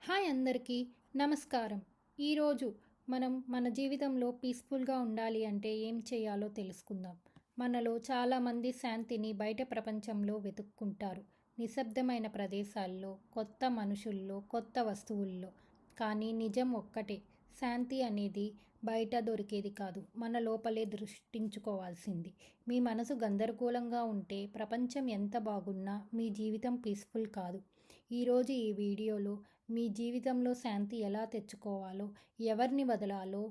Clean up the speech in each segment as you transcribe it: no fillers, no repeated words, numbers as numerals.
Hi అందరికీ నమస్కారం. ఈరోజు మనం మన జీవితంలో పీస్ఫుల్గా ఉండాలి అంటే ఏం చేయాలో తెలుసుకుందాం. మనలో చాలామంది శాంతిని బయట ప్రపంచంలో వెతుక్కుంటారు. నిశ్శబ్దమైన ప్రదేశాల్లో, కొత్త మనుషుల్లో, కొత్త వస్తువుల్లో. కానీ నిజం ఒక్కటే, శాంతి అనేది బయట దొరికేది కాదు, మన లోపలే దృష్టించుకోవాల్సింది. మీ మనసు గందరగోళంగా ఉంటే ప్రపంచం ఎంత బాగున్నా మీ జీవితం పీస్ఫుల్ కాదు. ఈరోజు ఈ వీడియోలో మీ జీవితంలో శాంతి ఎలా తెచ్చుకోవాలో, ఎవరిని వదలాలో,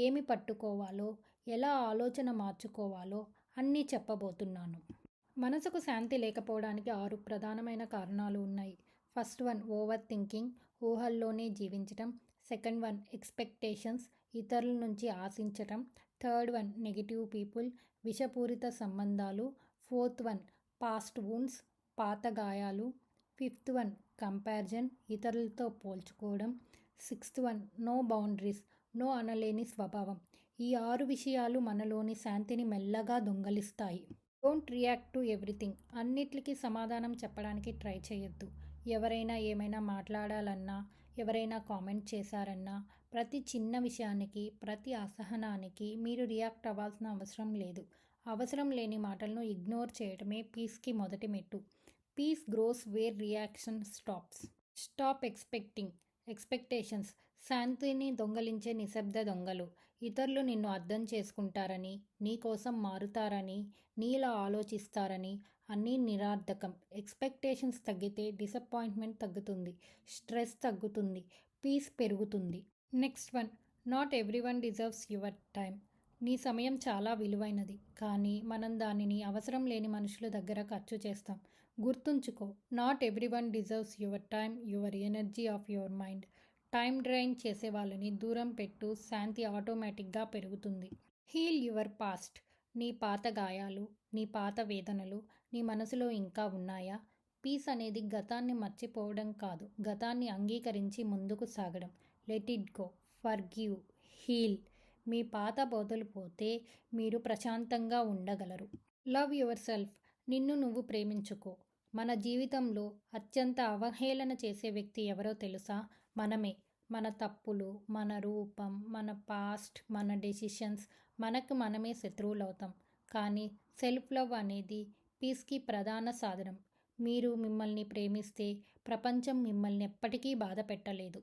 ఏమి పట్టుకోవాలో, ఎలా ఆలోచన మార్చుకోవాలో అన్నీ చెప్పబోతున్నాను. మనసుకు శాంతి లేకపోవడానికి 6 ప్రధానమైన కారణాలు ఉన్నాయి. ఫస్ట్ వన్ ఓవర్ థింకింగ్, ఊహల్లోనే జీవించటం. సెకండ్ వన్ ఎక్స్పెక్టేషన్స్, ఇతరుల నుంచి ఆశించటం. థర్డ్ వన్ నెగిటివ్ పీపుల్, విషపూరిత సంబంధాలు. ఫోర్త్ వన్ పాస్ట్ వూండ్స్, పాత గాయాలు. ఫిఫ్త్ వన్ కంపారిజన్, ఇతరులతో పోల్చుకోవడం. Sixth one no boundaries, no అనలేని స్వభావం. ఈ 6 విషయాలు మనలోని శాంతిని మెల్లగా దొంగలిస్తాయి. డోంట్ రియాక్ట్ టు ఎవ్రీథింగ్, అన్నిటికీ సమాధానం చెప్పడానికి ట్రై చేయొద్దు. ఎవరైనా ఏమైనా మాట్లాడాలన్నా, ఎవరైనా కామెంట్ చేశారన్నా, ప్రతి చిన్న విషయానికి, ప్రతి అసహనానికి మీరు రియాక్ట్ అవ్వాల్సిన అవసరం లేదు. అవసరం లేని మాటలను ఇగ్నోర్ చేయడమే పీస్కి మొదటి మెట్టు. Peace grows where reaction stops. Stop expectations, శాంతిని దొంగలించే నిశ్శబ్ద దొంగలు. ఇతరులు నిన్ను అర్థం చేసుకుంటారని, నీ కోసం మారుతారని, నీలా ఆలోచిస్తారని అన్నీ నిరర్థకం. ఎక్స్పెక్టేషన్స్ తగ్గితే డిసప్పాయింట్మెంట్ తగ్గుతుంది, స్ట్రెస్ తగ్గుతుంది, పీస్ పెరుగుతుంది. Next one, not everyone deserves your time. నీ సమయం చాలా విలువైనది, కానీ మనం దానిని అవసరం లేని మనుషుల దగ్గర ఖర్చు చేస్తాం. గుర్తుంచుకో, not everyone deserves your time, your energy of your mind. Time drain చేసే వాళ్ళని దూరం పెట్టు, శాంతి ఆటోమేటిక్గా పెరుగుతుంది. Heal your past. నీ పాత గాయాలు, నీ పాత వేదనలు నీ మనసులో ఇంకా ఉన్నాయా? పీస్ అనేది గతాన్ని మర్చిపోవడం కాదు, గతాన్ని అంగీకరించి ముందుకు సాగడం. Let it go, forgive, heal. మీ పాత బోధలు పోతే మీరు ప్రశాంతంగా ఉండగలరు. Love yourself. నిన్ను నువ్వు ప్రేమించుకో. మన జీవితంలో అత్యంత అవహేళన చేసే వ్యక్తి ఎవరో తెలుసా? మనమే. మన తప్పులు, మన రూపం, మన పాస్ట్, మన డెసిషన్స్, మనకు మనమే శత్రువులవుతాం. కానీ సెల్ఫ్ లవ్ అనేది పీస్కి ప్రధాన సాధనం. మీరు మిమ్మల్ని ప్రేమిస్తే ప్రపంచం మిమ్మల్ని ఎప్పటికీ బాధ పెట్టలేదు.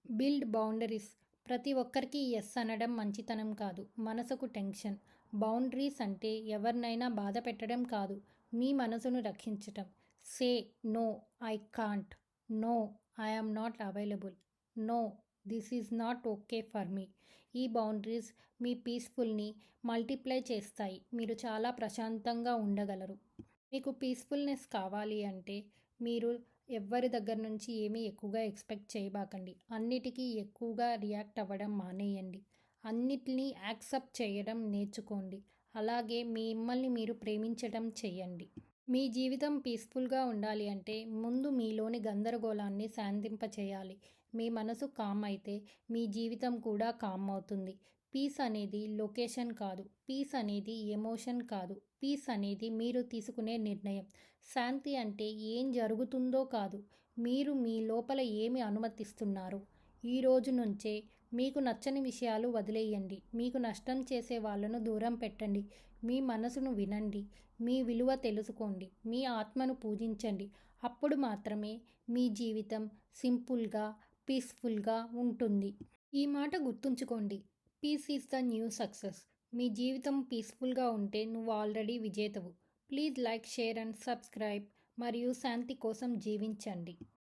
Build boundaries. ప్రతి ఒక్కరికి ఎస్ అనడం మంచితనం కాదు, మనసుకు టెన్షన్. బౌండరీస్ అంటే ఎవరినైనా బాధ పెట్టడం కాదు, మీ మనసును రక్షించటం. Say no, I can't. No, I am not available. No, this is not okay for me. ఈ బౌండరీస్ మీ పీస్ఫుల్ని మల్టిప్లై చేస్తాయి. మీరు చాలా ప్రశాంతంగా ఉండగలరు. మీకు పీస్ఫుల్నెస్ కావాలి అంటే మీరు ఎవ్వరి దగ్గర నుంచి ఏమీ ఎక్కువగా ఎక్స్పెక్ట్ చేయబాకండి. అన్నిటికీ ఎక్కువగా రియాక్ట్ అవ్వడం మానేయండి. అన్నిటినీ యాక్సెప్ట్ చేయడం నేర్చుకోండి. అలాగే మిమ్మల్ని మీరు ప్రేమించడం చేయండి. మీ జీవితం పీస్ఫుల్గా ఉండాలి అంటే ముందు మీలోని గందరగోళాన్ని శాంతింపచేయాలి. మీ మనసు కామ్ అయితే మీ జీవితం కూడా కామ్ అవుతుంది. పీస్ అనేది లొకేషన్ కాదు, పీస్ అనేది ఎమోషన్ కాదు, పీస్ అనేది మీరు తీసుకునే నిర్ణయం. శాంతి అంటే ఏం జరుగుతుందో కాదు, మీరు మీ లోపల ఏమి అనుమతిస్తున్నారు. ఈ రోజు నుంచే మీకు నచ్చని విషయాలు వదిలేయండి. మీకు నష్టం చేసే వాళ్ళను దూరం పెట్టండి. మీ మనసును వినండి. మీ విలువ తెలుసుకోండి. మీ ఆత్మను పూజించండి. అప్పుడు మాత్రమే మీ జీవితం సింపుల్గా, పీస్ఫుల్గా ఉంటుంది. ఈ మాట గుర్తుంచుకోండి. Peace is the new success. మీ జీవితం పీస్ఫుల్గా ఉంటే నువ్వు ఆల్రెడీ విజేతవు. Please like, share and subscribe. మరియు శాంతి కోసం జీవించండి.